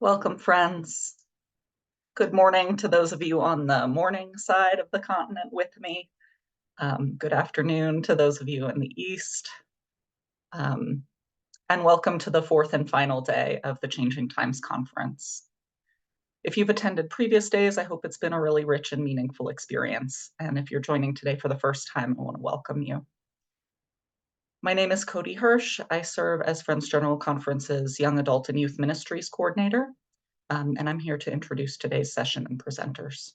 Welcome, friends. Good morning to those of you on the morning side of the continent with me. Good afternoon to those of you in the East. And welcome to the fourth and final day of the Changing Times Conference. If you've attended previous days, I hope it's been a really rich and meaningful experience. And if you're joining today for the first time, I want to welcome you. My name is Cody Hirsch. I serve as Friends General Conference's Young Adult and Youth Ministries Coordinator. And I'm here to introduce today's session and presenters.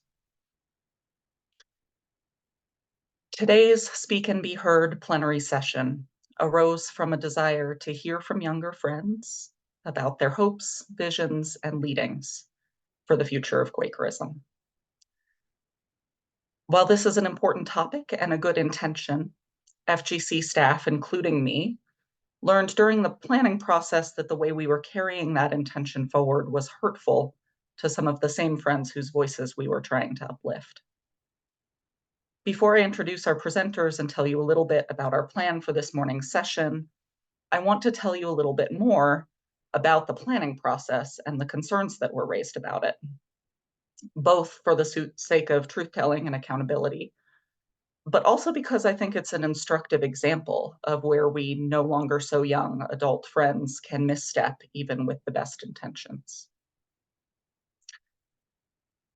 Today's Speak and Be Heard plenary session arose from a desire to hear from younger friends about their hopes, visions, and leadings for the future of Quakerism. While this is an important topic and a good intention, FGC staff, including me, learned during the planning process that the way we were carrying that intention forward was hurtful to some of the same friends whose voices we were trying to uplift. Before I introduce our presenters and tell you a little bit about our plan for this morning's session, I want to tell you a little bit more about the planning process and the concerns that were raised about it, both for the sake of truth-telling and accountability, but also because I think it's an instructive example of where we no longer so young adult friends can misstep even with the best intentions.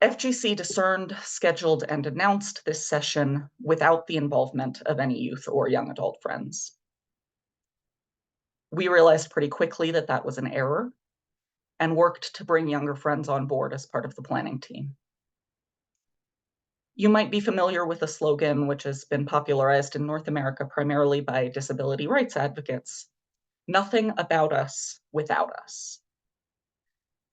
FGC discerned, scheduled, and announced this session without the involvement of any youth or young adult friends. We realized pretty quickly that that was an error and worked to bring younger friends on board as part of the planning team. You might be familiar with a slogan which has been popularized in North America primarily by disability rights advocates: "Nothing about us without us."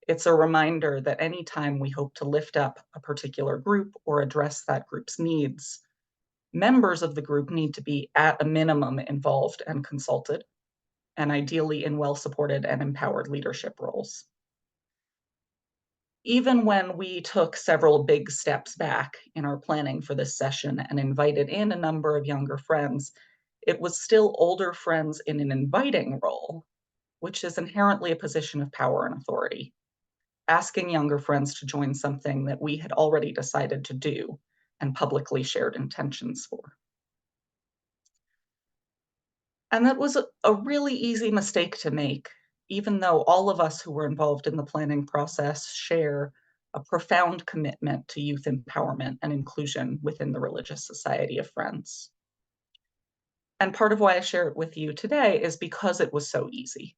It's a reminder that anytime we hope to lift up a particular group or address that group's needs, members of the group need to be at a minimum involved and consulted, and ideally in well-supported and empowered leadership roles. Even when we took several big steps back in our planning for this session and invited in a number of younger friends, it was still older friends in an inviting role, which is inherently a position of power and authority, asking younger friends to join something that we had already decided to do and publicly shared intentions for. And that was a really easy mistake to make, even though all of us who were involved in the planning process share a profound commitment to youth empowerment and inclusion within the Religious Society of Friends. And part of why I share it with you today is because it was so easy.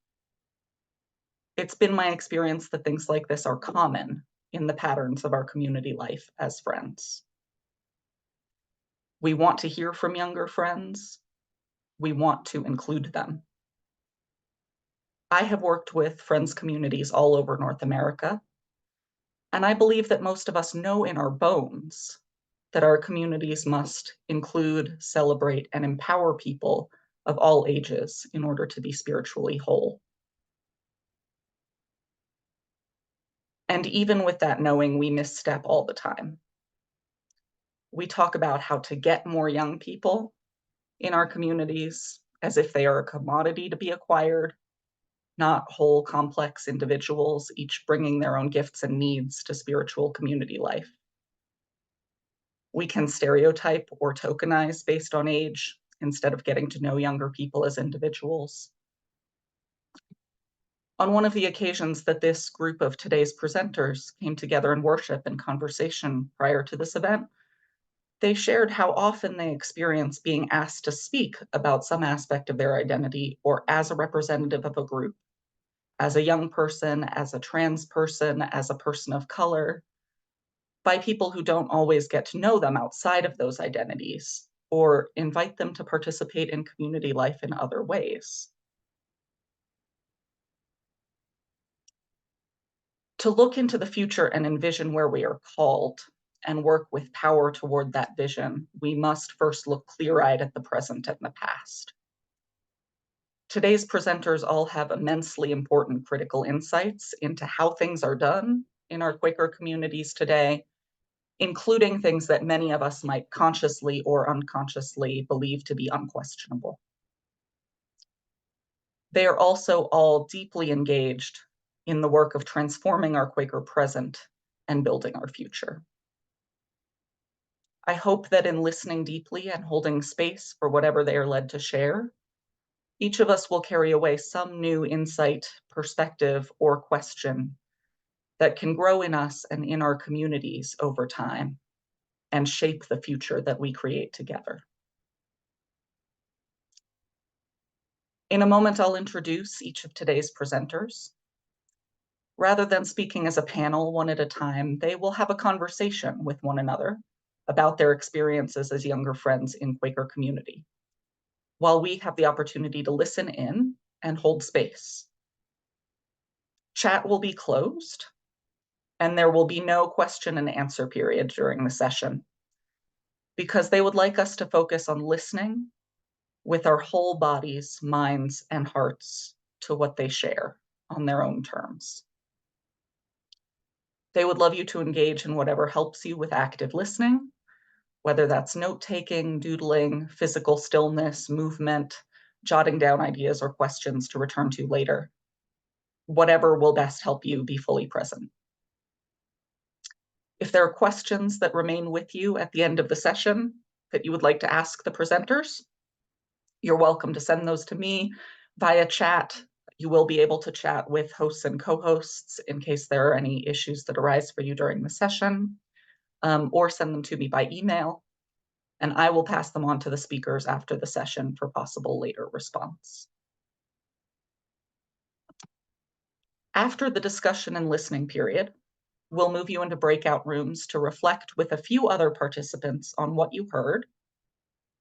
It's been my experience that things like this are common in the patterns of our community life as friends. We want to hear from younger friends. We want to include them. I have worked with friends communities all over North America, and I believe that most of us know in our bones that our communities must include, celebrate, and empower people of all ages in order to be spiritually whole. And even with that knowing, we misstep all the time. We talk about how to get more young people in our communities as if they are a commodity to be acquired, not whole, complex individuals, each bringing their own gifts and needs to spiritual community life. We can stereotype or tokenize based on age instead of getting to know younger people as individuals. On one of the occasions that this group of today's presenters came together in worship and conversation prior to this event, they shared how often they experience being asked to speak about some aspect of their identity or as a representative of a group, as a young person, as a trans person, as a person of color, by people who don't always get to know them outside of those identities or invite them to participate in community life in other ways. To look into the future and envision where we are called and work with power toward that vision, we must first look clear-eyed at the present and the past. Today's presenters all have immensely important critical insights into how things are done in our Quaker communities today, including things that many of us might consciously or unconsciously believe to be unquestionable. They are also all deeply engaged in the work of transforming our Quaker present and building our future. I hope that in listening deeply and holding space for whatever they are led to share, each of us will carry away some new insight, perspective, or question that can grow in us and in our communities over time and shape the future that we create together. In a moment, I'll introduce each of today's presenters. Rather than speaking as a panel one at a time, they will have a conversation with one another about their experiences as younger friends in Quaker community, while we have the opportunity to listen in and hold space. Chat will be closed, and there will be no question and answer period during the session, because they would like us to focus on listening with our whole bodies, minds, and hearts to what they share on their own terms. They would love you to engage in whatever helps you with active listening, whether that's note-taking, doodling, physical stillness, movement, jotting down ideas or questions to return to later. Whatever will best help you be fully present. If there are questions that remain with you at the end of the session that you would like to ask the presenters, you're welcome to send those to me via chat. You will be able to chat with hosts and co-hosts in case there are any issues that arise for you during the session, or send them to me by email, and I will pass them on to the speakers after the session for possible later response. After the discussion and listening period, we'll move you into breakout rooms to reflect with a few other participants on what you heard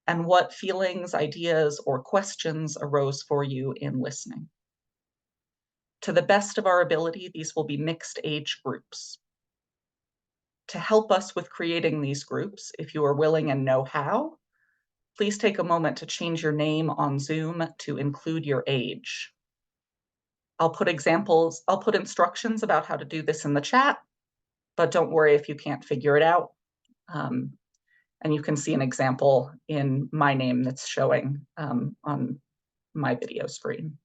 and what feelings, ideas, or questions arose for you in listening. To the best of our ability, these will be mixed age groups. To help us with creating these groups, if you are willing and know how, please take a moment to change your name on Zoom to include your age. I'll put instructions about how to do this in the chat, but don't worry if you can't figure it out. And you can see an example in my name that's showing on my video screen.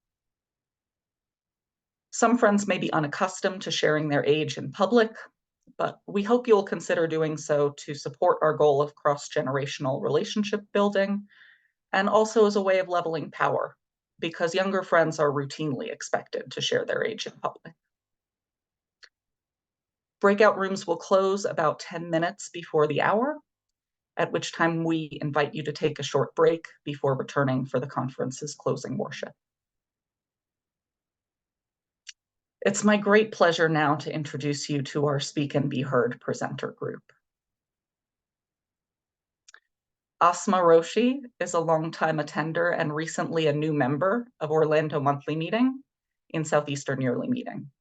Some friends may be unaccustomed to sharing their age in public, but we hope you'll consider doing so to support our goal of cross-generational relationship building, and also as a way of leveling power, because younger friends are routinely expected to share their age in public. Breakout rooms will close about 10 minutes before the hour, at which time we invite you to take a short break before returning for the conference's closing worship. It's my great pleasure now to introduce you to our Speak and Be Heard presenter group. Asma Roshi is a longtime attender and recently a new member of Orlando Monthly Meeting in Southeastern Yearly Meeting.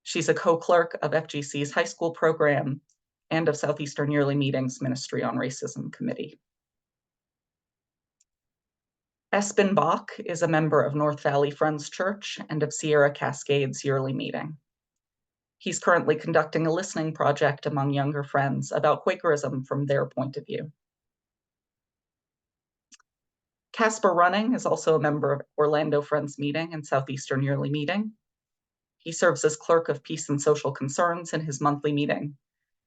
She's a co-clerk of FGC's high school program and of Southeastern Yearly Meeting's Ministry on Racism Committee. Espen Bock is a member of North Valley Friends Church and of Sierra Cascades Yearly Meeting. He's currently conducting a listening project among younger friends about Quakerism from their point of view. Kasper Ronning is also a member of Orlando Friends Meeting and Southeastern Yearly Meeting. He serves as clerk of Peace and Social Concerns in his monthly meeting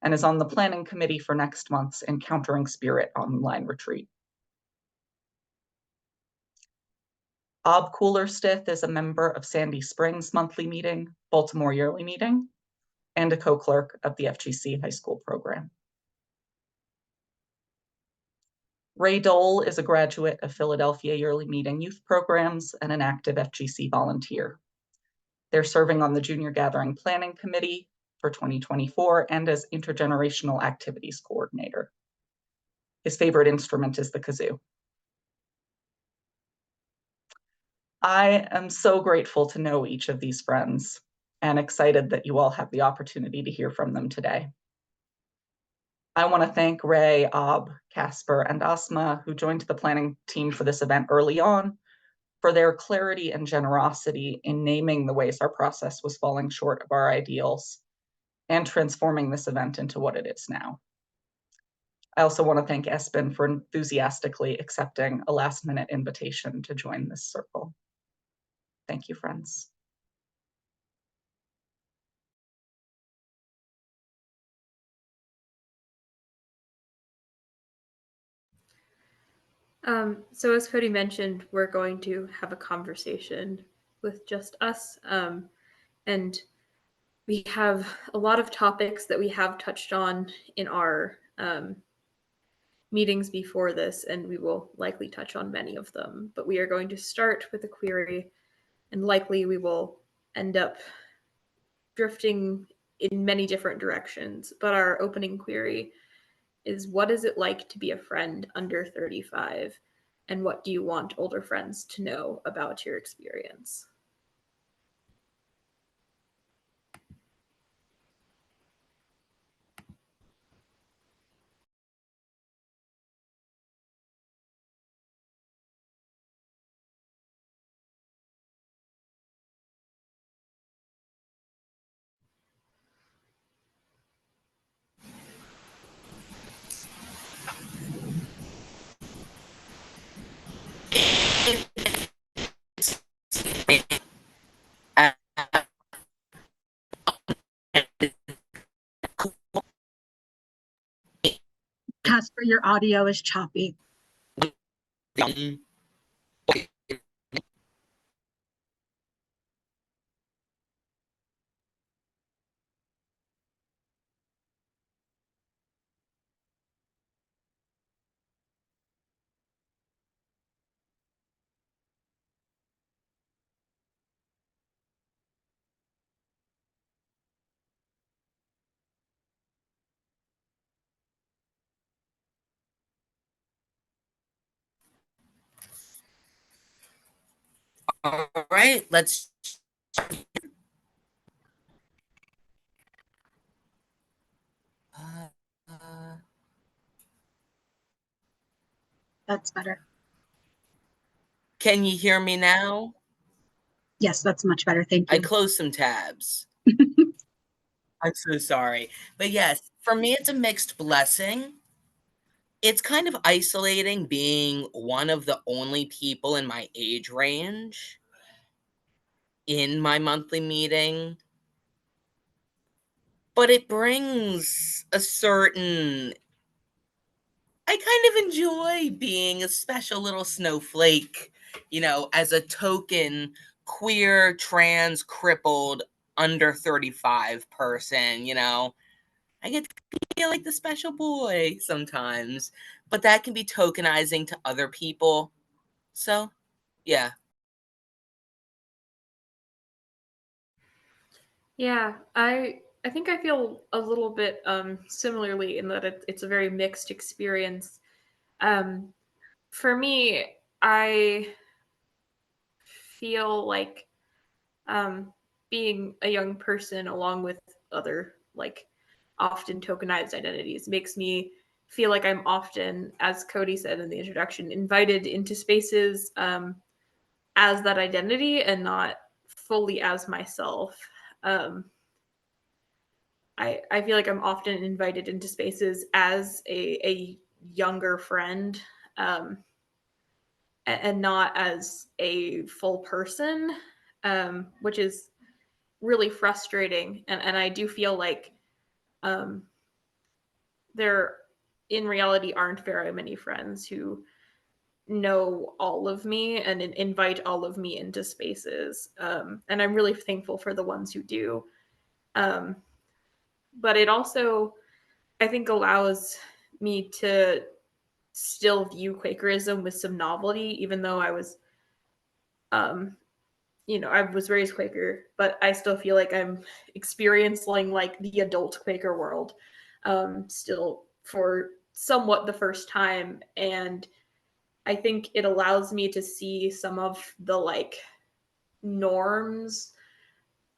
and is on the planning committee for next month's Encountering Spirit online retreat. Ob Cooler-Stith is a member of Sandy Springs Monthly Meeting, Baltimore Yearly Meeting, and a co-clerk of the FGC High School program. Rae Dole is a graduate of Philadelphia Yearly Meeting youth programs and an active FGC volunteer. They're serving on the Junior Gathering Planning Committee for 2024 and as Intergenerational Activities Coordinator. His favorite instrument is the kazoo. I am so grateful to know each of these friends and excited that you all have the opportunity to hear from them today. I want to thank Rae, Ob, Kasper, and Asma, who joined the planning team for this event early on, for their clarity and generosity in naming the ways our process was falling short of our ideals and transforming this event into what it is now. I also want to thank Espen for enthusiastically accepting a last-minute invitation to join this circle. Thank you, friends. So as Cody mentioned, we're going to have a conversation with just us. And we have a lot of topics that we have touched on in our meetings before this, and we will likely touch on many of them. But we are going to start with a query, and likely we will end up drifting in many different directions. But our opening query is, what is it like to be a friend under 35? And what do you want older friends to know about your experience? Kasper, your audio is choppy. All right, let's. That's better. Can you hear me now? Yes, that's much better. Thank you. I closed some tabs. I'm so sorry. But yes, for me, it's a mixed blessing. It's kind of isolating being one of the only people in my age range in my monthly meeting. But it brings a certain. I kind of enjoy being a special little snowflake, as a token queer, trans, crippled, under 35 person, I get to feel like the special boy sometimes, but that can be tokenizing to other people. So, yeah. Yeah, I think I feel a little bit similarly in that it's a very mixed experience. Um, for me, I feel like being a young person along with other like often tokenized identities makes me feel like I'm often, as Cody said in the introduction, invited into spaces as that identity and not fully as myself. Um, I feel like I'm often invited into spaces as a younger friend, um, and not as a full person, which is really frustrating. And I do feel like um, there, in reality, aren't very many friends who know all of me and invite all of me into spaces. And I'm really thankful for the ones who do. Um, but it also, I think, allows me to still view Quakerism with some novelty, even though um, I was raised Quaker, but I still feel like I'm experiencing like the adult Quaker world still for somewhat the first time. And I think it allows me to see some of the like norms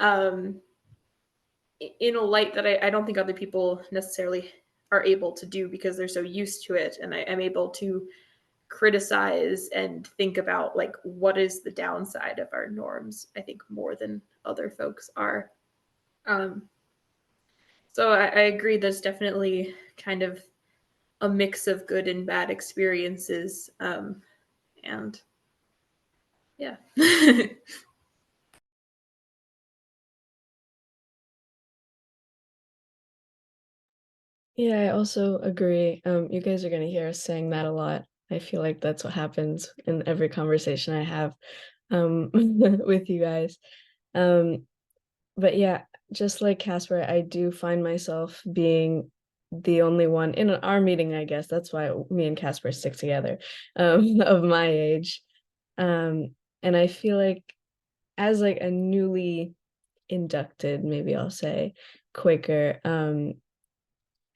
um, in a light that I don't think other people necessarily are able to do because they're so used to it. And I'm able to criticize and think about like what is the downside of our norms, I think, more than other folks are. Um, so I agree there's definitely kind of a mix of good and bad experiences. And yeah. Yeah, I also agree. You guys are going to hear us saying that a lot. I feel like that's what happens in every conversation I have with you guys. But yeah, just like Casper, I do find myself being the only one in our meeting, I guess. That's why me and Casper stick together, of my age. And I feel like as like a newly inducted, maybe I'll say, Quaker,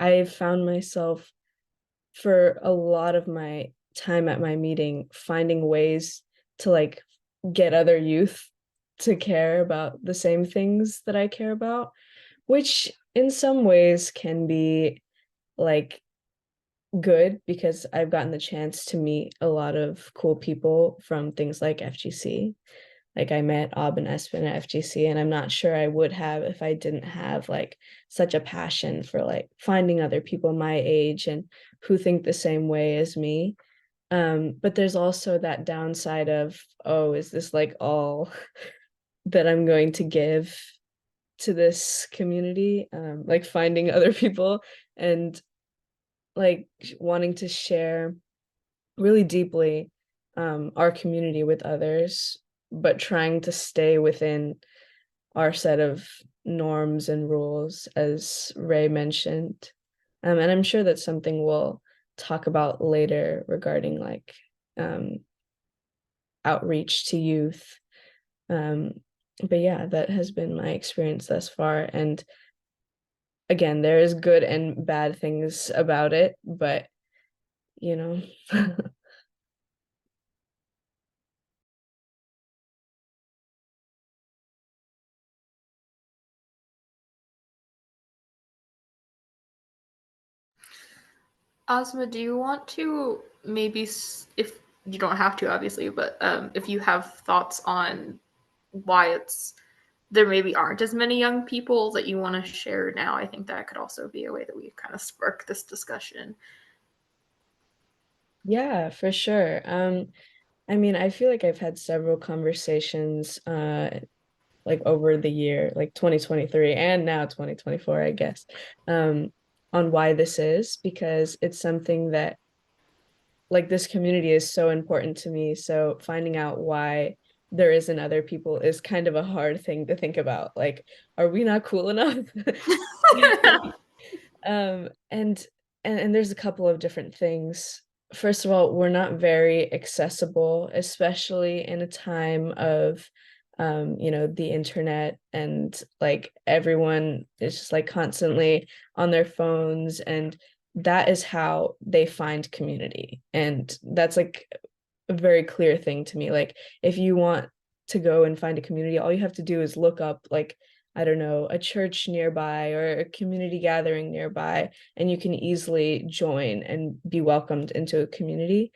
I found myself for a lot of my time at my meeting finding ways to like get other youth to care about the same things that I care about, which in some ways can be like good because I've gotten the chance to meet a lot of cool people from things like FGC. Like I met Ob and Espen at FGC, and I'm not sure I would have if I didn't have like such a passion for like finding other people my age and who think the same way as me. But there's also that downside of, oh, is this like all that I'm going to give to this community? Like finding other people and like wanting to share really deeply our community with others, but trying to stay within our set of norms and rules, as Rae mentioned. And I'm sure that's something we'll talk about later regarding like outreach to youth. But yeah, that has been my experience thus far. And again, there is good and bad things about it, but you know. Asma, do you want to maybe, if you don't have to, obviously, but if you have thoughts on why there maybe aren't as many young people that you want to share now, I think that could also be a way that we kind of spark this discussion. Yeah, for sure. I mean, I feel like I've had several conversations like over the year, like 2023 and now 2024, I guess, on why this is, because it's something that like this community is so important to me. So finding out why there isn't other people is kind of a hard thing to think about. Like, are we not cool enough? Um, and and there's a couple of different things. First of all, we're not very accessible, especially in a time of you know, the internet and like everyone is just like constantly on their phones, and that is how they find community. And that's like a very clear thing to me. Like if you want to go and find a community, all you have to do is look up like, I don't know, a church nearby or a community gathering nearby, and you can easily join and be welcomed into a community.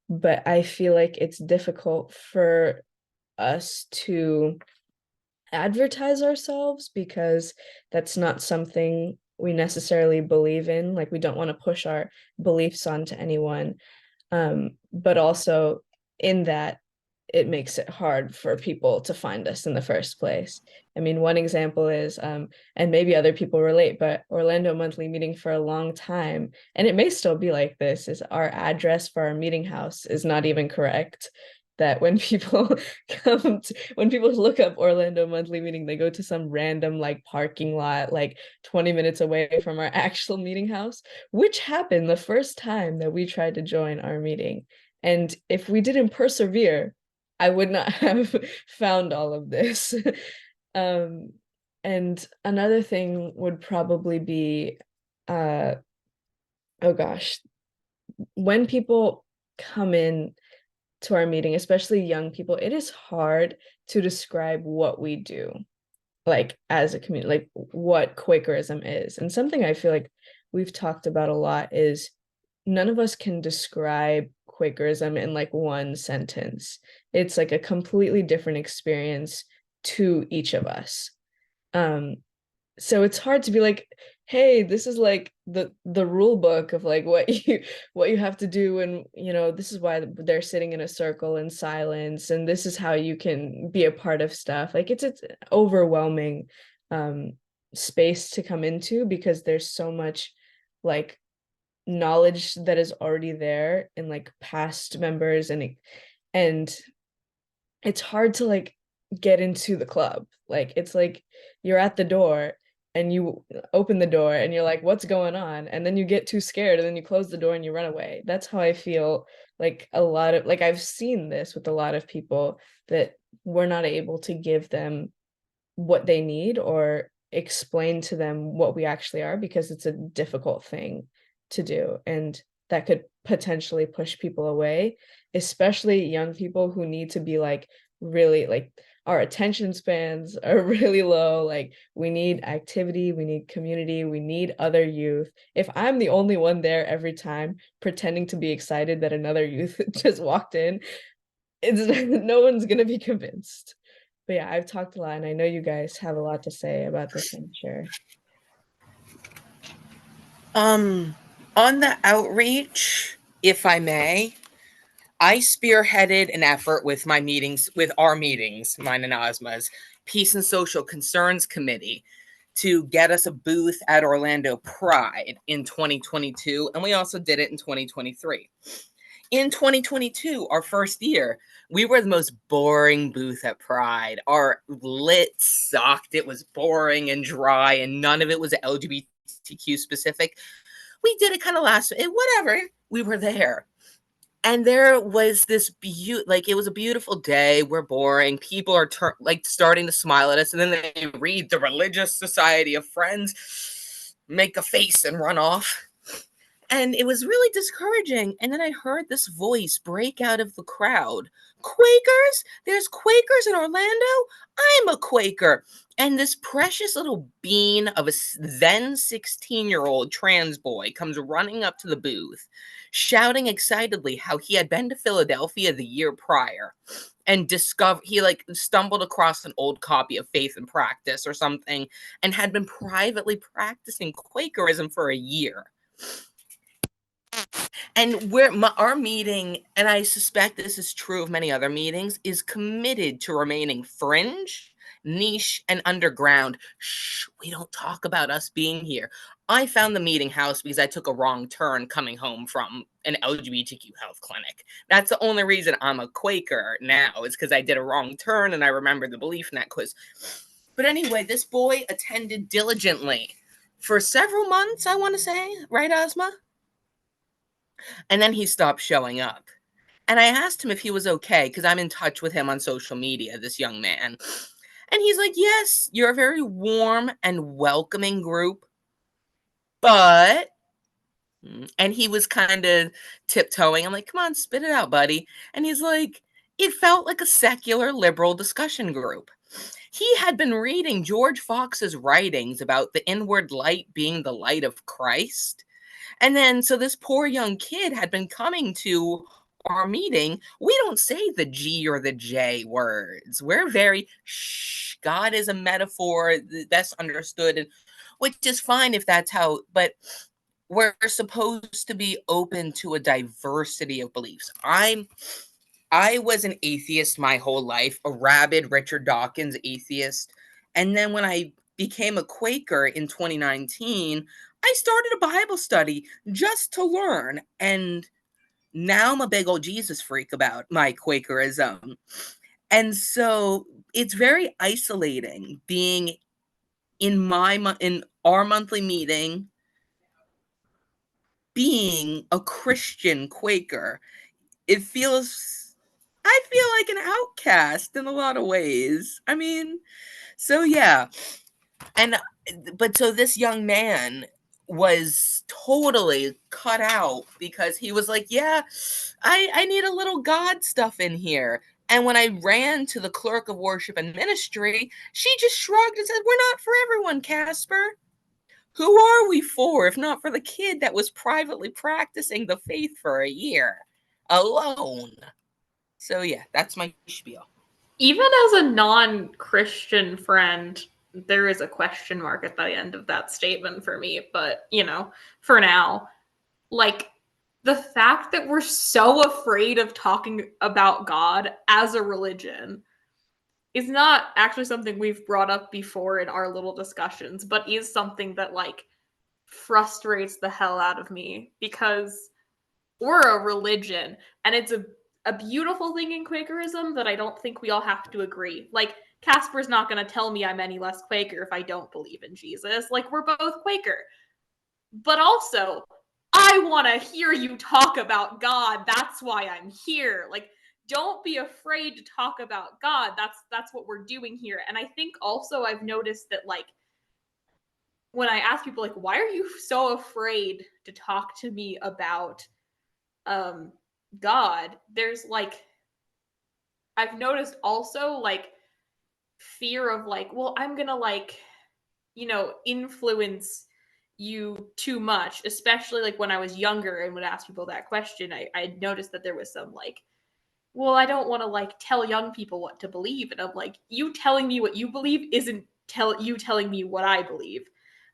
But I feel like it's difficult for us to advertise ourselves because that's not something we necessarily believe in. Like we don't want to push our beliefs onto anyone. But also in that it makes it hard for people to find us in the first place. I mean, one example is, and maybe other people relate, but Orlando Monthly Meeting for a long time, and it may still be like this, is our address for our meeting house is not even correct. That when people when people look up Orlando Monthly Meeting, they go to some random like parking lot, like 20 minutes away from our actual meeting house, which happened the first time that we tried to join our meeting. And if we didn't persevere, I would not have found all of this. And another thing would probably be, oh gosh, when people come in to our meeting, especially young people, it is hard to describe what we do, like as a community, like what Quakerism is. And something I feel like we've talked about a lot is none of us can describe Quakerism in like one sentence. It's like a completely different experience to each of us. So it's hard to be like, hey, this is like the rule book of like what you have to do, and you know, this is why they're sitting in a circle in silence, and this is how you can be a part of stuff. Like it's overwhelming space to come into because there's so much like knowledge that is already there in like past members, and it's hard to like get into the club. Like it's like you're at the door and you open the door and you're like, what's going on? And then you get too scared and then you close the door and you run away. That's how I feel like a lot of like I've seen this with a lot of people, that we're not able to give them what they need or explain to them what we actually are, because it's a difficult thing to do, and that could potentially push people away, especially young people who need to be like really like our attention spans are really low. Like we need activity, we need community, we need other youth. If I'm the only one there every time pretending to be excited that another youth just walked in, it's no one's gonna be convinced. But yeah, I've talked a lot, and I know you guys have a lot to say about this, I'm sure. On the outreach, if I may, I spearheaded an effort with my meetings, with our meetings, mine and Asma's Peace and Social Concerns Committee, to get us a booth at Orlando Pride in 2022, and we also did it in 2023. In 2022, our first year, we were the most boring booth at Pride. Our lit sucked. It was boring and dry, and none of it was LGBTQ specific. We did it kind of last, whatever. We were there. And there was this like it was a beautiful day. We're boring. People are like starting to smile at us, and then they read the Religious Society of Friends, make a face, and run off. And it was really discouraging. And then I heard this voice break out of the crowd. Quakers? There's Quakers in Orlando? I'm a Quaker. And this precious little bean of a then 16-year-old trans boy comes running up to the booth, shouting excitedly how he had been to Philadelphia the year prior and he like stumbled across an old copy of Faith and Practice or something and had been privately practicing Quakerism for a year. And our meeting, and I suspect this is true of many other meetings, is committed to remaining fringe, niche, and underground. Shh, we don't talk about us being here. I found the meeting house because I took a wrong turn coming home from an LGBTQ health clinic. That's the only reason I'm a Quaker now, is because I did a wrong turn and I remembered the belief net quiz. But anyway, this boy attended diligently for several months, I want to say. Right, Asma? And then he stopped showing up. And I asked him if he was okay, because I'm in touch with him on social media, this young man. And he's like, yes, you're a very warm and welcoming group. But, and he was kind of tiptoeing. I'm like, come on, spit it out, buddy. And he's like, it felt like a secular liberal discussion group. He had been reading George Fox's writings about the inward light being the light of Christ. And then, so this poor young kid had been coming to our meeting. We don't say the G or the J words. We're very, shh, God is a metaphor that's understood, and which is fine if that's how, but we're supposed to be open to a diversity of beliefs. I was an atheist my whole life, a rabid Richard Dawkins atheist. And then when I became a Quaker in 2019, I started a Bible study just to learn. And now I'm a big old Jesus freak about my Quakerism. And so it's very isolating being in our monthly meeting, being a Christian Quaker. I feel like an outcast in a lot of ways. I mean, so yeah. But so this young man was totally cut out because he was like, yeah, I need a little God stuff in here. And when I ran to the clerk of worship and ministry, she just shrugged and said, we're not for everyone, Kasper. Who are we for if not for the kid that was privately practicing the faith for a year alone? So yeah, that's my spiel. Even as a non-Christian friend, there is a question mark at the end of that statement for me. But, for now, like, the fact that we're so afraid of talking about God as a religion is not actually something we've brought up before in our little discussions, but is something that, like, frustrates the hell out of me, because we're a religion, and it's a beautiful thing in Quakerism that I don't think we all have to agree. Like, Casper's not going to tell me I'm any less Quaker if I don't believe in Jesus. Like, we're both Quaker. But also, I want to hear you talk about God. That's why I'm here. Like, don't be afraid to talk about God. That's what we're doing here. And I think also I've noticed that, like, when I ask people, like, why are you so afraid to talk to me about God, there's like, I've noticed also like fear of like, well, I'm gonna like, influence you too much, especially like when I was younger and would ask people that question. I noticed that there was some like, well, I don't want to like tell young people what to believe. And I'm like, you telling me what you believe isn't you telling me what I believe.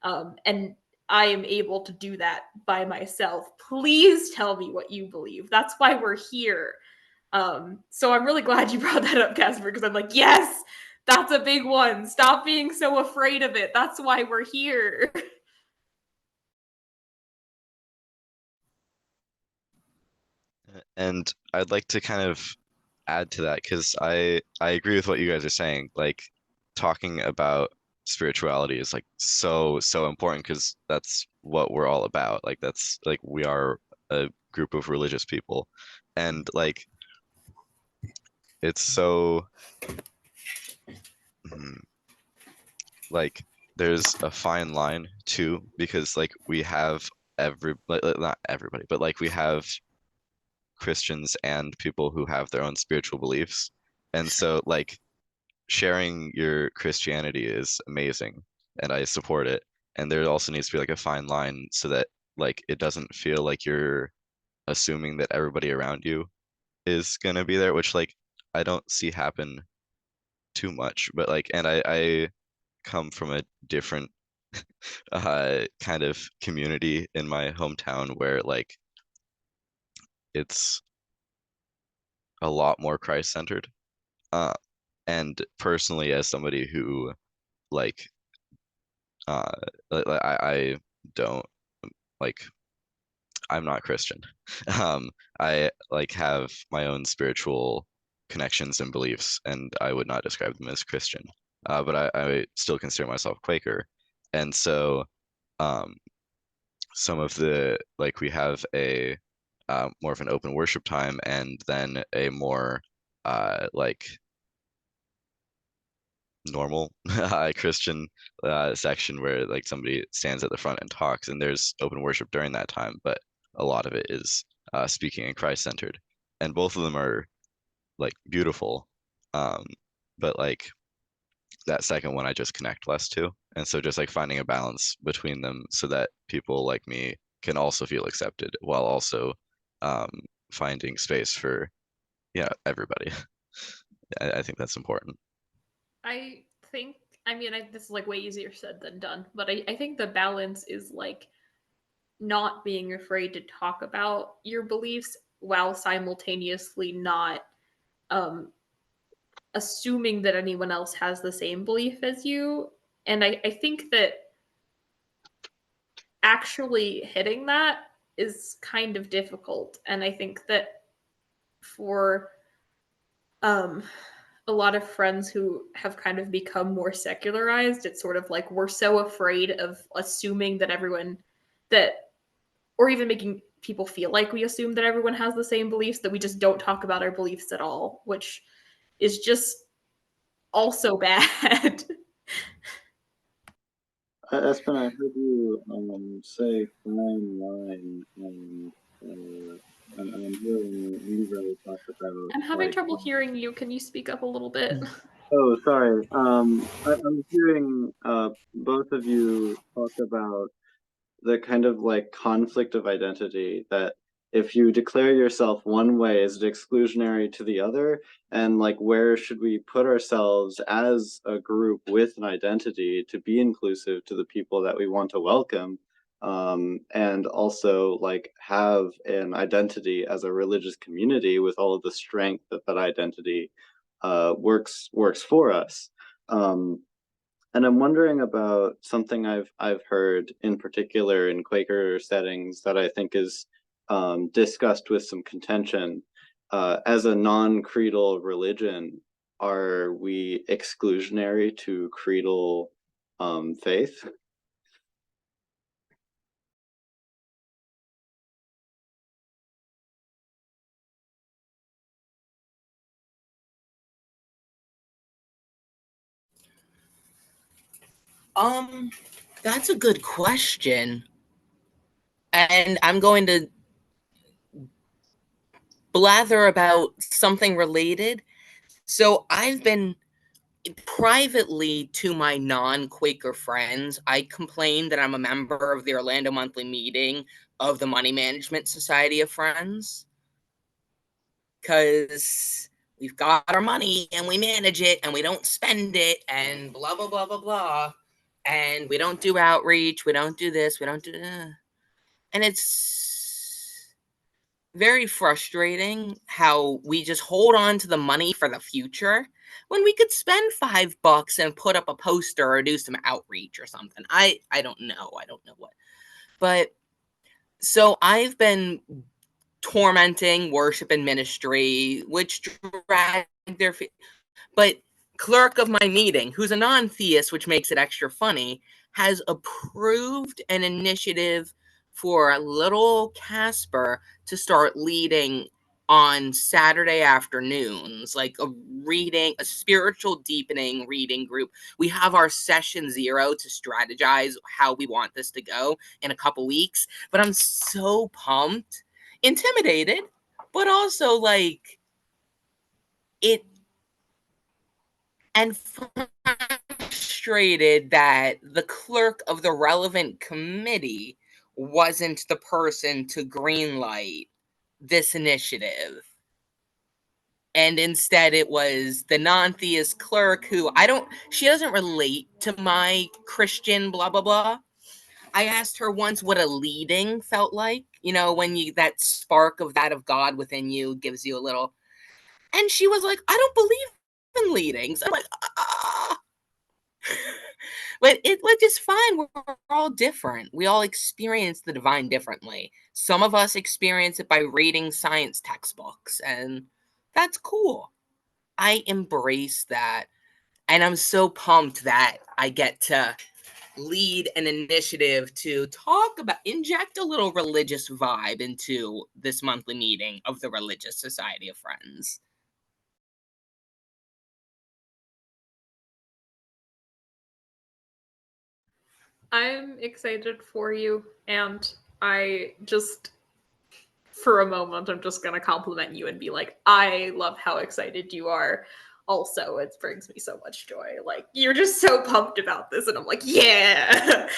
And I am able to do that by myself. Please tell me what you believe. That's why we're here. So I'm really glad you brought that up, Casper, because I'm like, yes, that's a big one. Stop being so afraid of it. That's why we're here. And I'd like to kind of add to that because I agree with what you guys are saying. Like talking about spirituality is like so important because that's what we're all about. Like that's like we are a group of religious people, and like it's so like there's a fine line too because like we have not everybody, but like we have Christians and people who have their own spiritual beliefs. And so like sharing your Christianity is amazing and I support it. And there also needs to be like a fine line so that like it doesn't feel like you're assuming that everybody around you is gonna be there, which like I don't see happen too much. But like and I come from a different kind of community in my hometown where like it's a lot more Christ-centered. Uh, and personally, as somebody who like uh I don't like I'm not Christian. Um, I like have my own spiritual connections and beliefs, and I would not describe them as Christian. But I still consider myself Quaker, and so um, some of the like we have a more of an open worship time, and then a more like normal Christian section where like somebody stands at the front and talks, and there's open worship during that time, but a lot of it is speaking and Christ-centered, and both of them are like beautiful, um, but like that second one I just connect less to, and so just like finding a balance between them so that people like me can also feel accepted while also um, finding space for everybody. I think that's important. I think, I mean, this is like way easier said than done, but I think the balance is like not being afraid to talk about your beliefs while simultaneously not assuming that anyone else has the same belief as you. And I think that actually hitting that is kind of difficult. And I think that for a lot of friends who have kind of become more secularized, it's sort of like we're so afraid of assuming that everyone that, or even making people feel like we assume that everyone has the same beliefs, that we just don't talk about our beliefs at all, which is just also bad. Espen, I heard you say fine line, and I'm hearing you really talk about. I'm having like, trouble hearing you. Can you speak up a little bit? Oh, sorry. I'm hearing both of you talk about the kind of like conflict of identity that if you declare yourself one way, is it exclusionary to the other? And like, where should we put ourselves as a group with an identity to be inclusive to the people that we want to welcome? And also like have an identity as a religious community with all of the strength that that identity works for us. Um, And I'm wondering about something I've heard in particular in Quaker settings that I think is discussed with some contention. As a non-creedal religion, are we exclusionary to creedal faith? That's a good question. And I'm going to blather about something related. So I've been privately to my non-Quaker friends, I complained that I'm a member of the Orlando Monthly Meeting of the Money Management Society of Friends. Because we've got our money and we manage it and we don't spend it and blah, blah, blah, blah, blah. And we don't do outreach. We don't do this. We don't do that. And it's very frustrating how we just hold on to the money for the future when we could spend $5 and put up a poster or do some outreach or something. I don't know. I don't know what. But so I've been tormenting worship and ministry, which drag their feet. But clerk of my meeting, who's a non-theist, which makes it extra funny, has approved an initiative for little Kasper to start leading on Saturday afternoons, like a spiritual deepening reading group. We have our session 0 to strategize how we want this to go in a couple weeks. But I'm so pumped, intimidated, but also like it, and frustrated that the clerk of the relevant committee wasn't the person to greenlight this initiative. And instead it was the non-theist clerk who she doesn't relate to my Christian blah, blah, blah. I asked her once what a leading felt like, when that spark of God within you gives you a little, and she was like, I don't believe in leadings. I'm like, ah. But which is fine. We're all different. We all experience the divine differently. Some of us experience it by reading science textbooks, and that's cool. I embrace that. And I'm so pumped that I get to lead an initiative to inject a little religious vibe into this monthly meeting of the Religious Society of Friends. I'm excited for you, and I just, for a moment, I'm just gonna compliment you and be like, I love how excited you are. Also, it brings me so much joy. Like, you're just so pumped about this, and I'm like, yeah.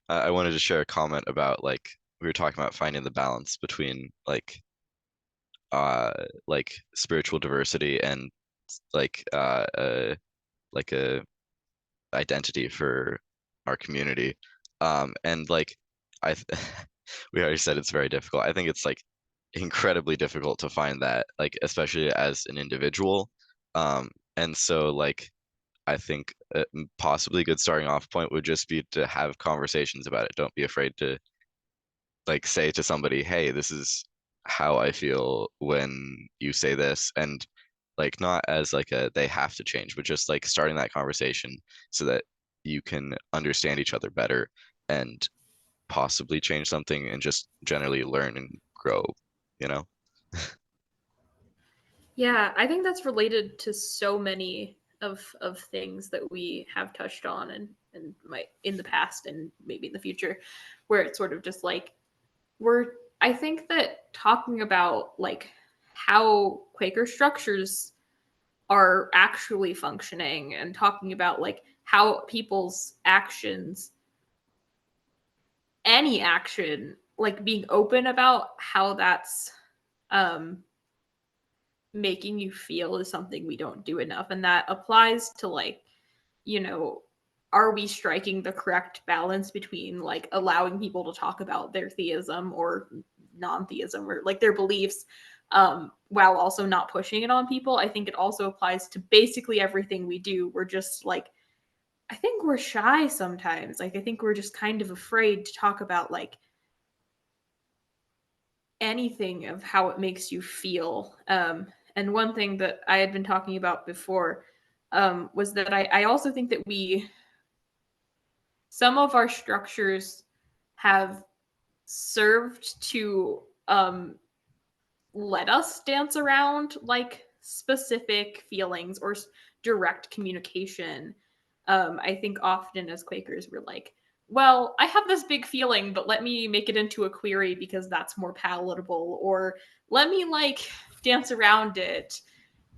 I wanted to share a comment about, like, we were talking about finding the balance between like spiritual diversity and like a identity for our community. And like I we already said it's very difficult. I think it's like incredibly difficult to find that, like, especially as an individual. And so like I think possibly a good starting off point would just be to have conversations about it. Don't be afraid to like say to somebody, hey, this is how I feel when you say this. And like not as like a they have to change, but just like starting that conversation so that you can understand each other better and possibly change something and just generally learn and grow, you know? Yeah, I think that's related to so many of things that we have touched on and might in the past and maybe in the future, where it's sort of just like I think that talking about like how Quaker structures are actually functioning and talking about like how people's actions, any action, like being open about how that's making you feel is something we don't do enough. And that applies to like, are we striking the correct balance between like allowing people to talk about their theism or non-theism or like their beliefs, while also not pushing it on people. I think it also applies to basically everything we do. We're just like, I think we're shy sometimes. Like, I think we're just kind of afraid to talk about like anything of how it makes you feel. And one thing that I had been talking about before was that I also think that some of our structures have served to let us dance around like specific feelings or direct communication. I think often as Quakers, we're like, well, I have this big feeling, but let me make it into a query because that's more palatable, or let me like dance around it.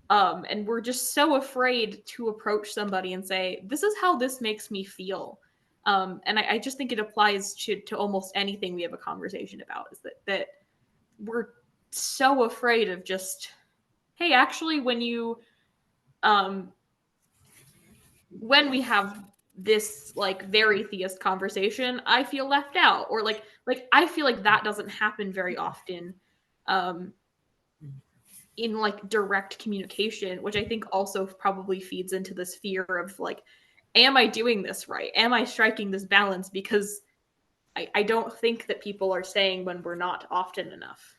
And we're just so afraid to approach somebody and say, this is how this makes me feel. And I just think it applies to almost anything we have a conversation about, is that we're so afraid of just, hey, actually, when we have this like very theist conversation, I feel left out, or like I feel like that doesn't happen very often in like direct communication, which I think also probably feeds into this fear of like, am I doing this right? Am I striking this balance? Because I don't think that people are saying when we're not often enough.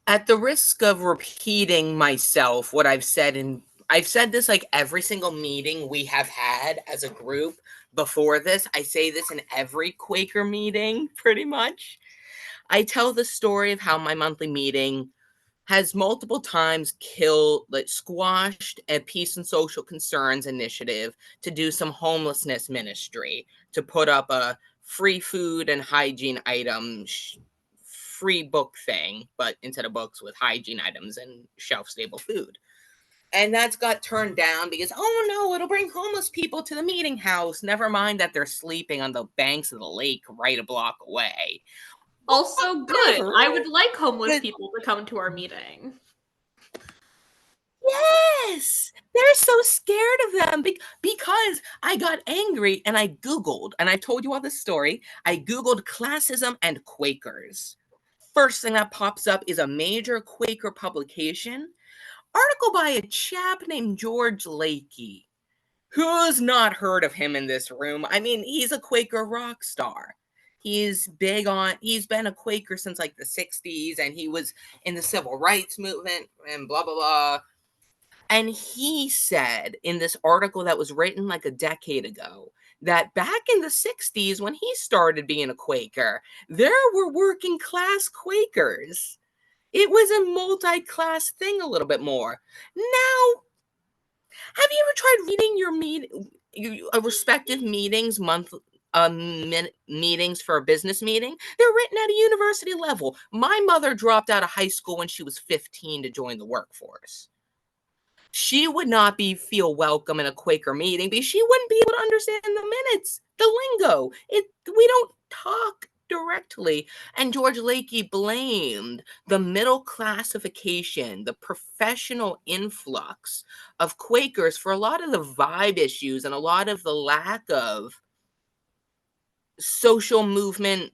At the risk of repeating myself, what I've said, and I've said this like every single meeting we have had as a group before this. I say this in every Quaker meeting, pretty much. I tell the story of how my monthly meeting has multiple times squashed a peace and social concerns initiative to do some homelessness ministry, to put up a free food and hygiene items free book thing, but instead of books with hygiene items and shelf stable food. And that's got turned down because, oh no, it'll bring homeless people to the meeting house. Never mind that they're sleeping on the banks of the lake right a block away. Also good. I would like homeless people to come to our meeting. Yes, they're so scared of them because I got angry and I Googled, and I told you all this story. I Googled classism and Quakers. First thing that pops up is a major Quaker publication article by a chap named George Lakey. Who's not heard of him in this room? I mean, he's a Quaker rock star. He's been a Quaker since like the 60s, and he was in the civil rights movement and blah, blah, blah. And he said in this article that was written like a decade ago that back in the 60s, when he started being a Quaker, there were working class Quakers. It was a multi-class thing a little bit more. Now, have you ever tried reading your respective meetings, meetings for a business meeting? They're written at a university level. My mother dropped out of high school when she was 15 to join the workforce. She would not feel welcome in a Quaker meeting because she wouldn't be able to understand the minutes, the lingo. We don't talk directly. And George Lakey blamed the middle classification, the professional influx of Quakers for a lot of the vibe issues and a lot of the lack of social movement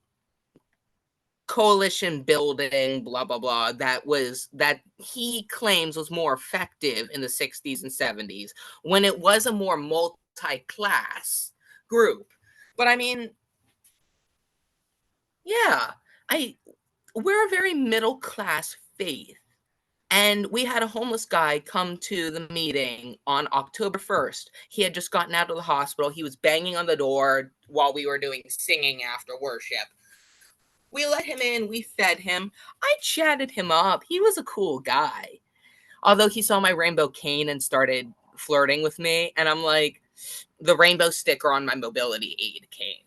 coalition building, blah, blah, blah, that he claims was more effective in the 60s and 70s when it was a more multi-class group. But I mean, yeah, we're a very middle-class faith. And we had a homeless guy come to the meeting on October 1st. He had just gotten out of the hospital. He was banging on the door while we were doing singing after worship. We let him in. We fed him. I chatted him up. He was a cool guy. Although he saw my rainbow cane and started flirting with me. And I'm like, the rainbow sticker on my mobility aid cane.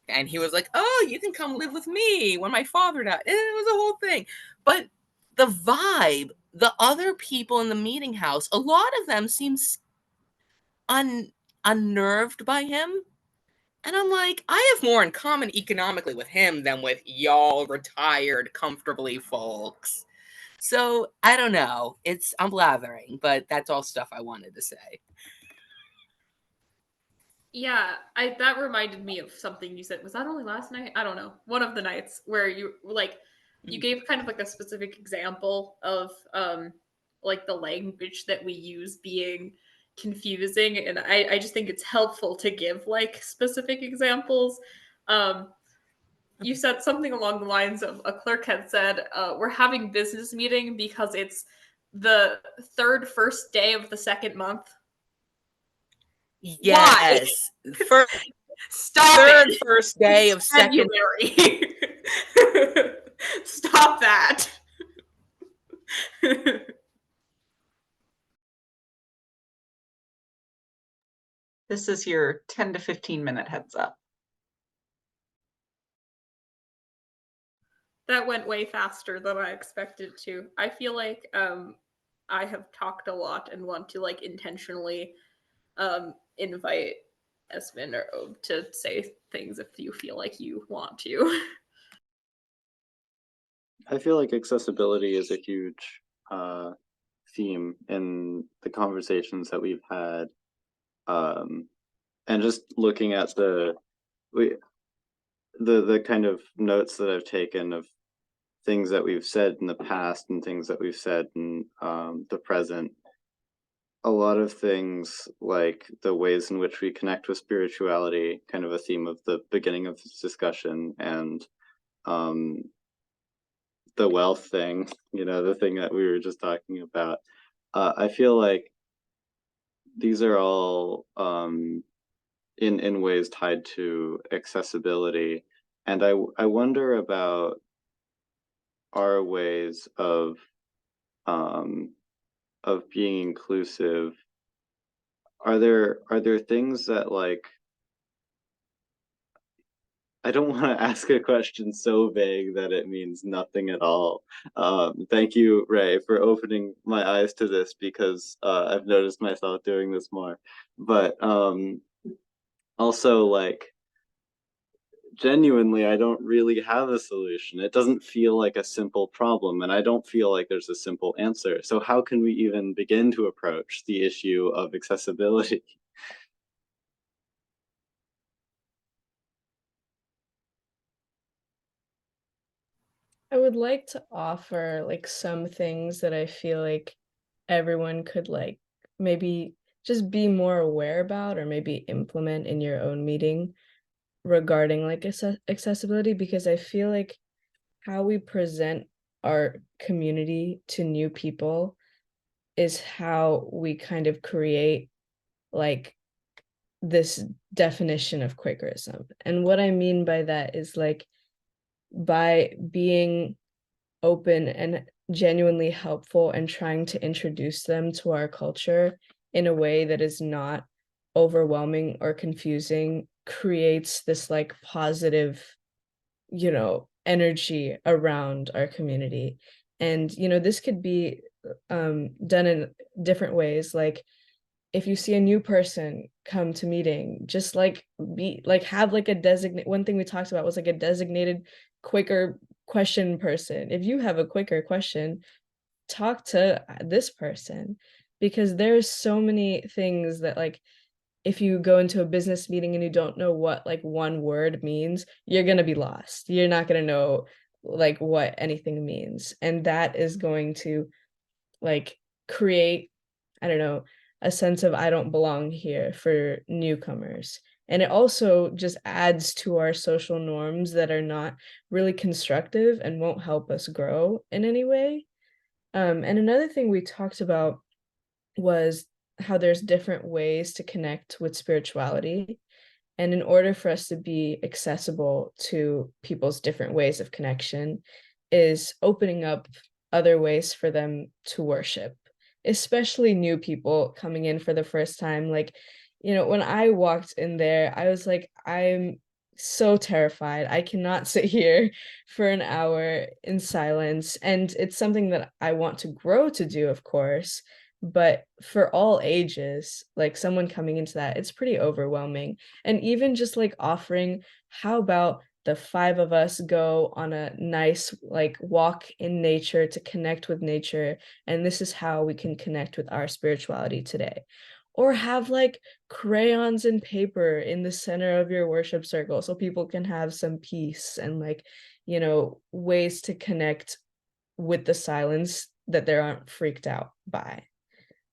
And he was like, oh, you can come live with me when my father died. And it was a whole thing. But the vibe, the other people in the meeting house, a lot of them seems unnerved by him. And I'm like, I have more in common economically with him than with y'all retired comfortably folks. So I don't know. I'm blathering, but that's all stuff I wanted to say. Yeah, that reminded me of something you said. Was that only last night? I don't know. One of the nights where you gave kind of like a specific example of like the language that we use being confusing, and I just think it's helpful to give like specific examples. You said something along the lines of, a clerk had said, we're having business meeting because it's the first day of the second month. Yes. First, Stop third it. first day of second. January. Stop that. This is your 10 to 15 minute heads up. That went way faster than I expected to. I feel like I have talked a lot and want to like intentionally invite Espen or Ob to say things if you feel like you want to. I feel like accessibility is a huge theme in the conversations that we've had, and just looking at the kind of notes that I've taken of things that we've said in the past and things that we've said in the present. A lot of things like the ways in which we connect with spirituality, kind of a theme of the beginning of this discussion, and the wealth thing, the thing that we were just talking about. I feel like these are all in ways tied to accessibility, and I wonder about our ways of being inclusive. Are there things that, like, I don't want to ask a question so vague that it means nothing at all. Thank you, Rae, for opening my eyes to this, because I've noticed myself doing this more. But also, like, genuinely, I don't really have a solution. It doesn't feel like a simple problem, and I don't feel like there's a simple answer. So how can we even begin to approach the issue of accessibility? I would like to offer like some things that I feel like everyone could like maybe just be more aware about, or maybe implement in your own meeting regarding like accessibility, because I feel like how we present our community to new people is how we kind of create like this definition of Quakerism. And what I mean by that is like, by being open and genuinely helpful and trying to introduce them to our culture in a way that is not overwhelming or confusing, creates this like positive, energy around our community. And this could be done in different ways. Like, if you see a new person come to meeting, just like be like, have like a designate. One thing we talked about was like a designated Quaker question person. If you have a Quaker question, talk to this person, because there's so many things that, like, if you go into a business meeting and you don't know what like one word means, you're going to be lost. You're not going to know like what anything means. And that is going to like create, I don't know, a sense of I don't belong here for newcomers. And it also just adds to our social norms that are not really constructive and won't help us grow in any way. And another thing we talked about was how there's different ways to connect with spirituality. And in order for us to be accessible to people's different ways of connection, is opening up other ways for them to worship, especially new people coming in for the first time. Like, when I walked in there, I was like, I'm so terrified. I cannot sit here for an hour in silence. And it's something that I want to grow to do, of course. But for all ages, like someone coming into that, it's pretty overwhelming. And even just like offering, how about the 5 of us go on a nice like walk in nature to connect with nature, and this is how we can connect with our spirituality today. or have like crayons and paper in the center of your worship circle so people can have some peace and like, you know, ways to connect with the silence that they aren't freaked out by.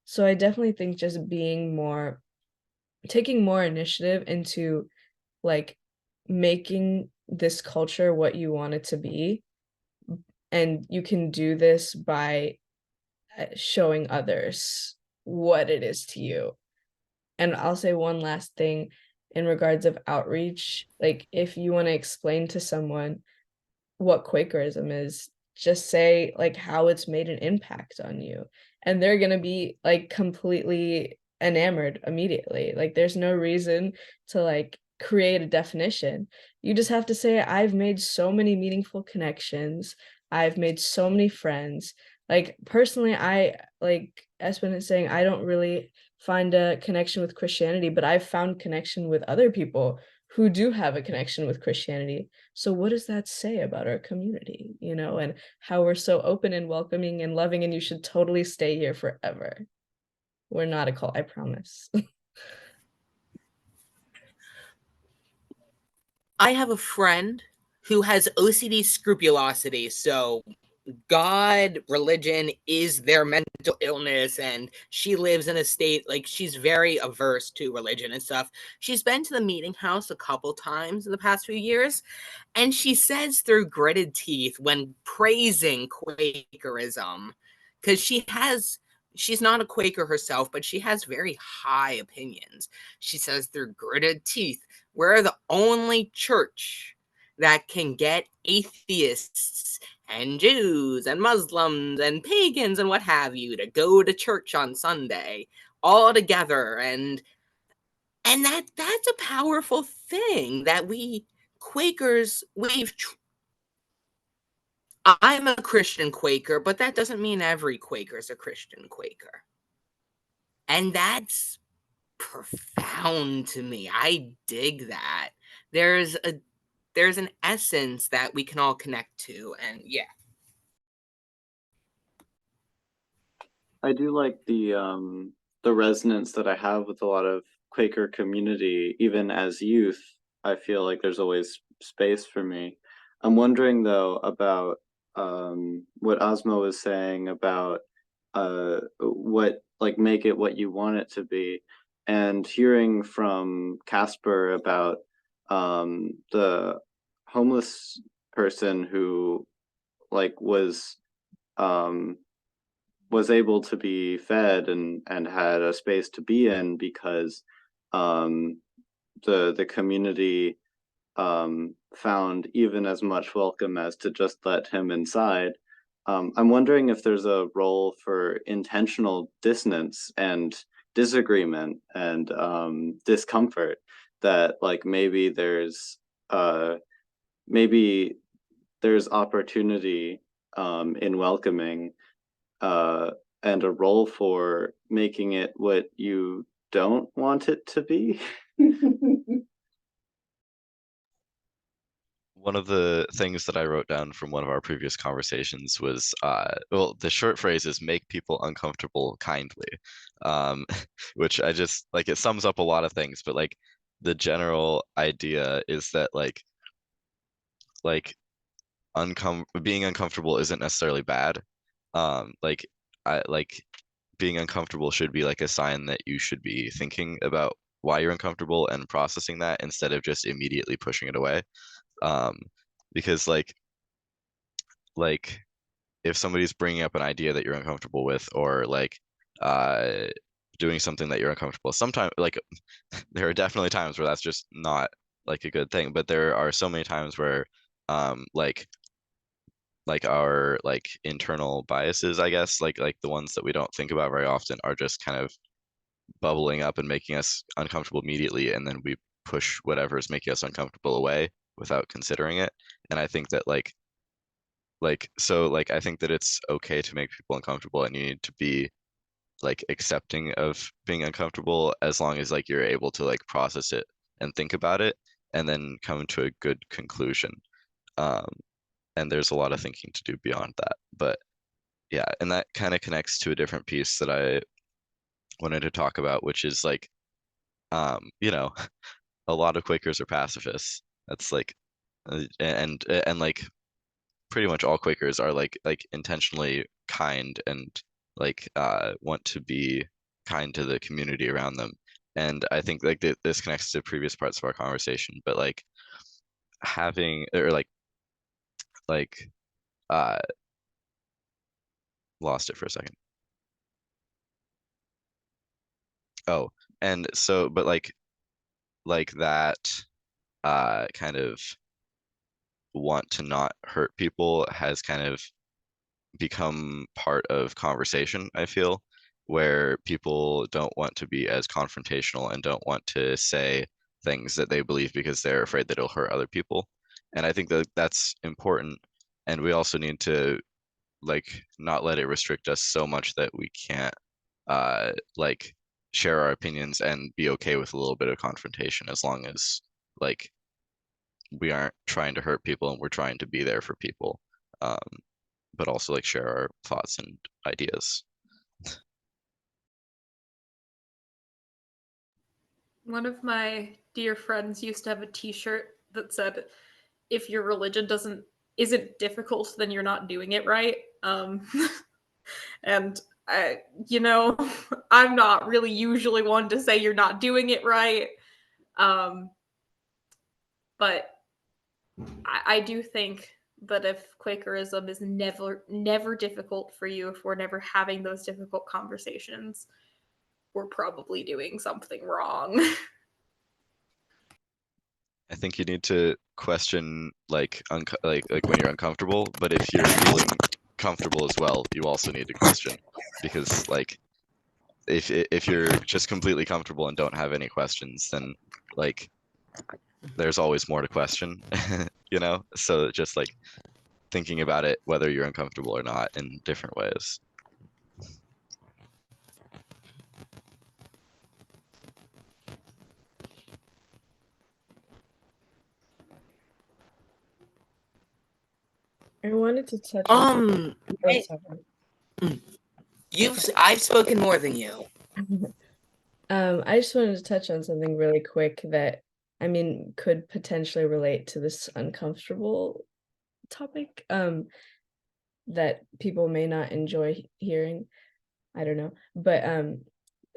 So I definitely think just taking more initiative into like making this culture what you want it to be. And you can do this by showing others what it is to you. And I'll say one last thing in regards of outreach. Like, if you want to explain to someone what Quakerism is, just say like how it's made an impact on you. And they're going to be like completely enamored immediately. Like, there's no reason to like create a definition. You just have to say, I've made so many meaningful connections. I've made so many friends. Like, personally, I, like Espen is saying, I don't really find a connection with Christianity, but I've found connection with other people who do have a connection with Christianity. So what does that say about our community, you know, and how we're so open and welcoming and loving, and you should totally stay here forever. We're not a cult, I promise. I have a friend who has OCD scrupulosity, so God, religion is their mental illness, and she lives in a state like she's very averse to religion and stuff. She's been to the meeting house a couple times in the past few years, and she says through gritted teeth when praising Quakerism, because she's not a Quaker herself, but she has very high opinions. She says through gritted teeth, we're the only church that can get atheists and Jews and Muslims and pagans and what have you to go to church on Sunday all together, and that's a powerful thing that we Quakers I'm a Christian Quaker, but that doesn't mean every Quaker is a Christian Quaker. And that's profound to me. I dig that. There's an essence that we can all connect to, and yeah. I do like the resonance that I have with a lot of Quaker community, even as youth. I feel like there's always space for me. I'm wondering though about what Asma was saying about what like make it what you want it to be, and hearing from Kasper about the homeless person who like was able to be fed and had a space to be in because um, the community found even as much welcome as to just let him inside. I'm wondering if there's a role for intentional dissonance and disagreement and discomfort, that like maybe there's opportunity in welcoming and a role for making it what you don't want it to be. One of the things that I wrote down from one of our previous conversations was, well, the short phrase is make people uncomfortable kindly, which I just like, it sums up a lot of things, but like the general idea is that like being uncomfortable isn't necessarily bad. Like being uncomfortable should be like a sign that you should be thinking about why you're uncomfortable and processing that instead of just immediately pushing it away. Um, because like if somebody's bringing up an idea that you're uncomfortable with, or like uh doing something that you're uncomfortable, sometimes like there are definitely times where that's just not like a good thing, but there are so many times where like our like internal biases, I guess, like the ones that we don't think about very often, are just kind of bubbling up and making us uncomfortable immediately, and then we push whatever is making us uncomfortable away without considering it. And I think that I think that it's okay to make people uncomfortable, and you need to be like accepting of being uncomfortable, as long as like you're able to like process it and think about it and then come to a good conclusion. um and there's a lot of thinking to do beyond that, but yeah. And that kind of connects to a different piece that wanted to talk about, which is like, you know, a lot of Quakers are pacifists. That's like, and like pretty much all Quakers are like intentionally kind and like want to be kind to the community around them. And I think like this connects to previous parts of our conversation, but like having or like uh lost it for a second. Oh, and so but like that kind of want to not hurt people has kind of become part of conversation, I feel, where people don't want to be as confrontational and don't want to say things that they believe because they're afraid that it'll hurt other people. And I think that that's important. And we also need to like not let it restrict us so much that we can't like share our opinions and be okay with a little bit of confrontation as long as like we aren't trying to hurt people and we're trying to be there for people. Um, but also like share our thoughts and ideas. One of my dear friends used to have a T-shirt that said, "If your religion isn't difficult, then you're not doing it right." And I, I'm not really usually one to say you're not doing it right, but I do think that if Quakerism is never difficult for you, if we're never having those difficult conversations, we're probably doing something wrong. I think you need to question like like when you're uncomfortable, but if you're feeling comfortable as well, you also need to question because like if you're just completely comfortable and don't have any questions, then like there's always more to question, you know? So just like thinking about it whether you're uncomfortable or not in different ways. I wanted to touch on. Oh, sorry. I've spoken more than you. I just wanted to touch on something really quick that I mean could potentially relate to this uncomfortable topic that people may not enjoy hearing. I don't know. But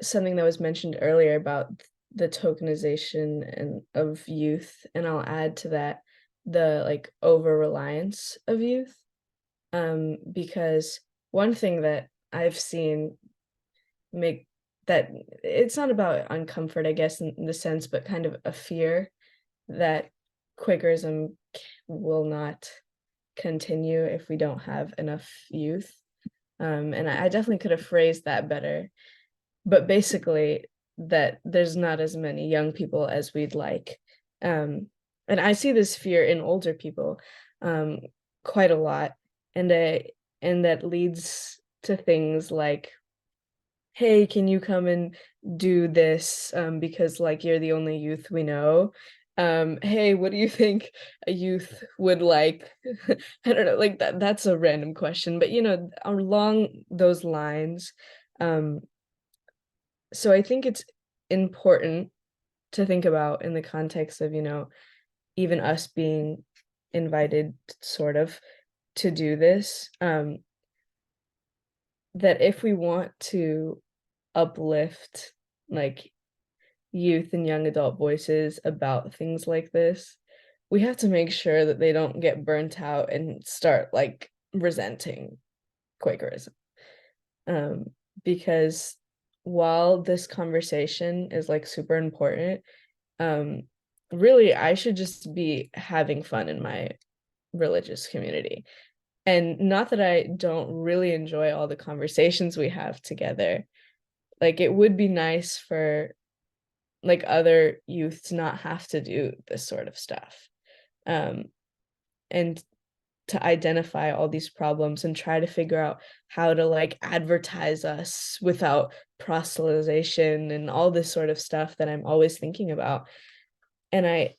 something that was mentioned earlier about the tokenization and of youth, and I'll add to that the like over reliance of youth. Because one thing that I've seen make that it's not about uncomfort, I guess, in the sense, but kind of a fear that Quakerism will not continue if we don't have enough youth. And I definitely could have phrased that better, but basically that there's not as many young people as we'd like. And I see this fear in older people quite a lot, and that leads to things like, hey, can you come and do this because like you're the only youth we know. Hey, what do you think a youth would like? I don't know, like that's a random question, but along those lines. So I think it's important to think about in the context of, even us being invited sort of to do this, that if we want to uplift like youth and young adult voices about things like this, we have to make sure that they don't get burnt out and start like resenting Quakerism. Because while this conversation is like super important, really I should just be having fun in my religious community. And not that I don't really enjoy all the conversations we have together. Like it would be nice for like other youth to not have to do this sort of stuff. And to identify all these problems and try to figure out how to like advertise us without proselytization and all this sort of stuff that I'm always thinking about. And I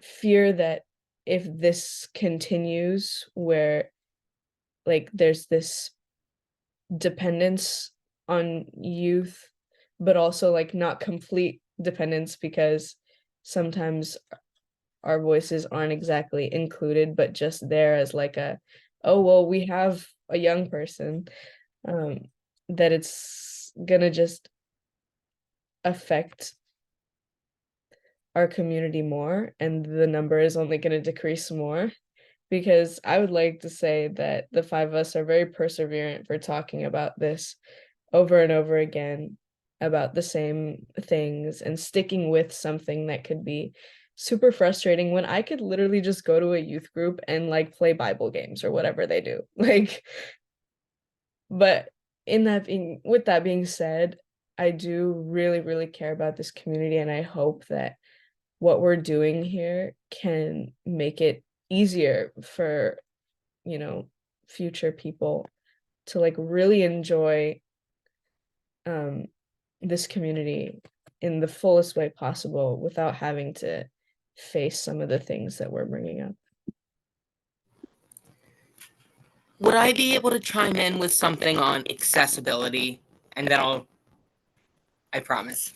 fear that if this continues where like there's this dependence on youth but also like not complete dependence, because sometimes our voices aren't exactly included, but just there as like a, oh, well, we have a young person, that it's gonna just affect our community more, and the number is only going to decrease more. Because I would like to say that the five of us are very perseverant for talking about this over and over again, about the same things, and sticking with something that could be super frustrating when I could literally just go to a youth group and like play Bible games or whatever they do. Like, but with that being said, I do really, really care about this community, and I hope that what we're doing here can make it easier for, future people to like really enjoy this community in the fullest way possible without having to face some of the things that we're bringing up. Would I be able to chime in with something on accessibility? And then I promise.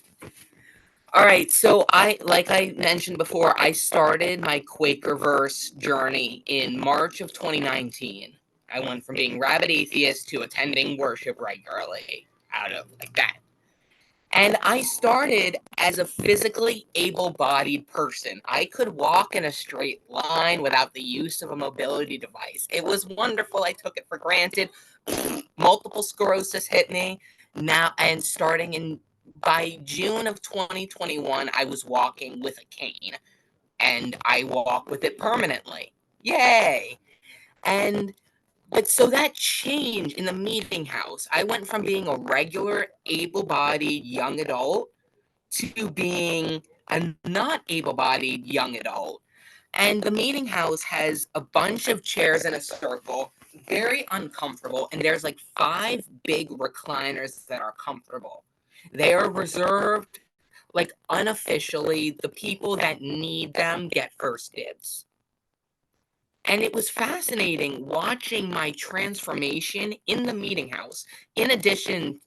All right, so like I mentioned before, I started my Quakerverse journey in March of 2019. I went from being rabid atheist to attending worship regularly, out of like that. And I started as a physically able-bodied person. I could walk in a straight line without the use of a mobility device. It was wonderful. I took it for granted. Multiple sclerosis hit me now, and by June of 2021, I was walking with a cane, and I walk with it permanently. Yay! But so that changed in the meeting house. I went from being a regular able-bodied young adult to being a not able-bodied young adult. And the meeting house has a bunch of chairs in a circle, very uncomfortable, and there's like 5 big recliners that are comfortable. They are reserved, like unofficially, the people that need them get first dibs. And it was fascinating watching my transformation in the meeting house. In addition,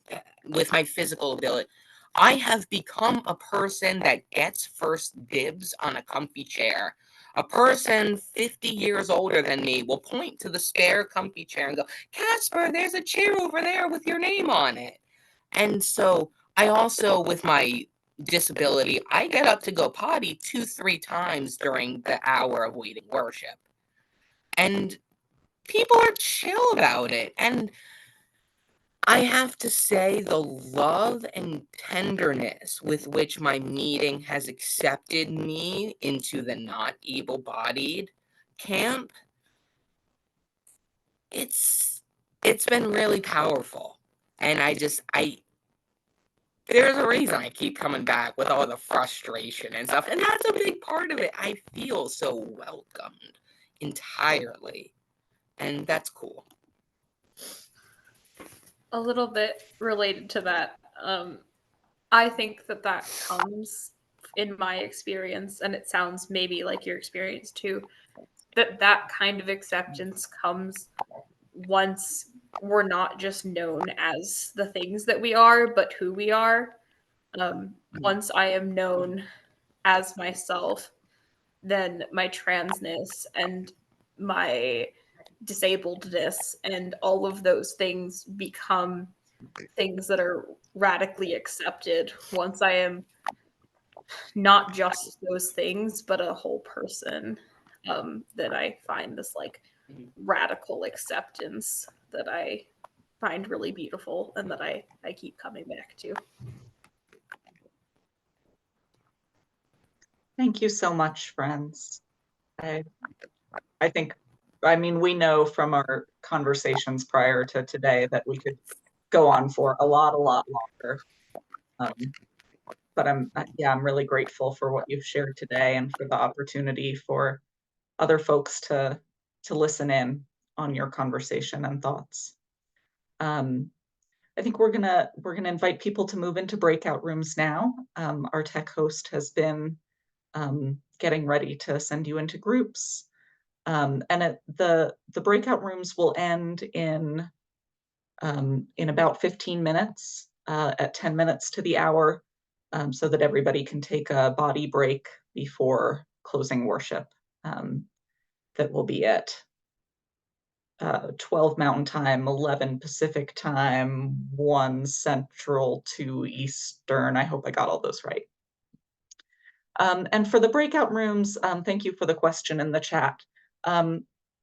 with my physical ability, I have become a person that gets first dibs on a comfy chair. A person 50 years older than me will point to the spare comfy chair and go, Kasper, there's a chair over there with your name on it. And so I also, with my disability, I get up to go potty 2-3 times during the hour of waiting worship. And people are chill about it. And I have to say, the love and tenderness with which my meeting has accepted me into the not able-bodied camp, it's been really powerful. And there's a reason I keep coming back with all the frustration and stuff. And that's a big part of it. I feel so welcomed entirely. And that's cool. A little bit related to that, I think that comes, in my experience, and it sounds maybe like your experience too, that kind of acceptance comes once we're not just known as the things that we are, but who we are. Once I am known as myself, then my transness and my disabledness and all of those things become things that are radically accepted once I am not just those things, but a whole person. That I find this like radical acceptance that I find really beautiful and that I keep coming back to. Thank you so much, friends. I think, we know from our conversations prior to today that we could go on for a lot longer. But I'm really grateful for what you've shared today and for the opportunity for other folks to listen in on your conversation and thoughts. I think we're gonna invite people to move into breakout rooms now. Our tech host has been getting ready to send you into groups. And the breakout rooms will end in about 15 minutes. at 10 minutes to the hour, so that everybody can take a body break before closing worship. That will be at 12 Mountain Time, 11 Pacific Time, 1 Central, 2 Eastern. I hope I got all those right. And for the breakout rooms, thank you for the question in the chat.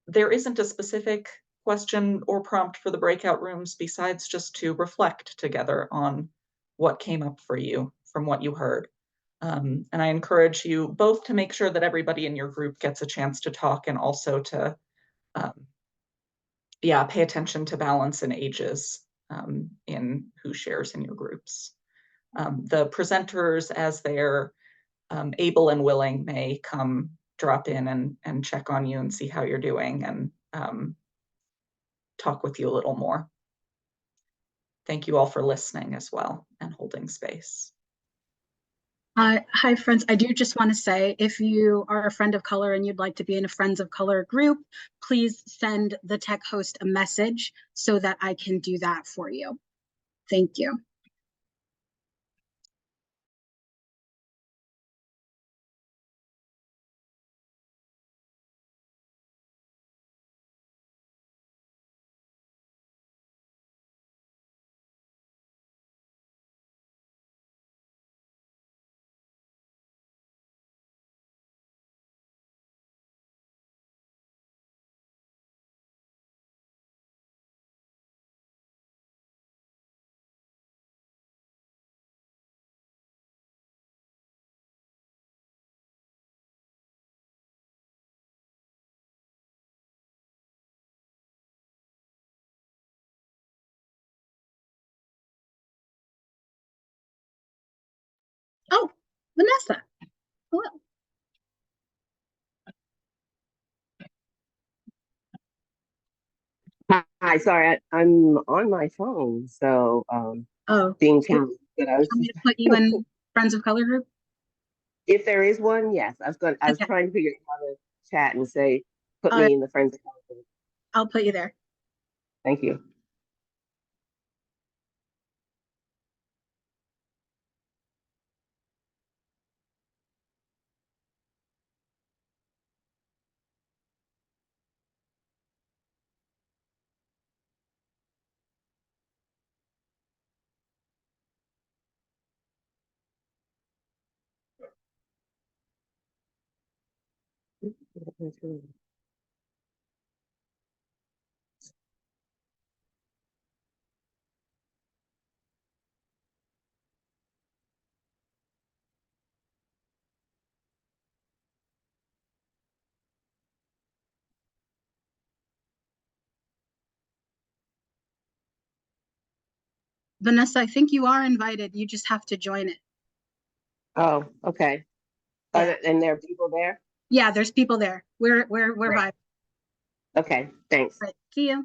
There isn't a specific question or prompt for the breakout rooms besides just to reflect together on what came up for you from what you heard. And I encourage you both to make sure that everybody in your group gets a chance to talk, and also to pay attention to balance and ages in who shares in your groups. The presenters, as they're able and willing, may come drop in and check on you and see how you're doing, and talk with you a little more. Thank you all for listening as well and holding space. Hi, friends. I do just want to say, if you are a friend of color and you'd like to be in a Friends of Color group, please send the tech host a message so that I can do that for you. Thank you. Oh, Vanessa. Hello. Hi, sorry, I'm on my phone, so Oh, being challenged. But I was want me just, to put you in Friends of Color group? if there is one, yes, I was Okay. trying to figure out how to chat and say, put All me right. in the friends of color group. I'll put you there. Thank you. Vanessa, I think you are invited. You just have to join it. Oh, okay. Yeah. And there are people there? Yeah, there's people there. We're Great. vibing. Okay, thanks. Right. See you.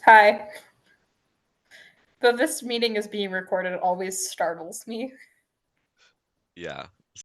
Hi. Though this meeting is being recorded, it always startles me. Yeah,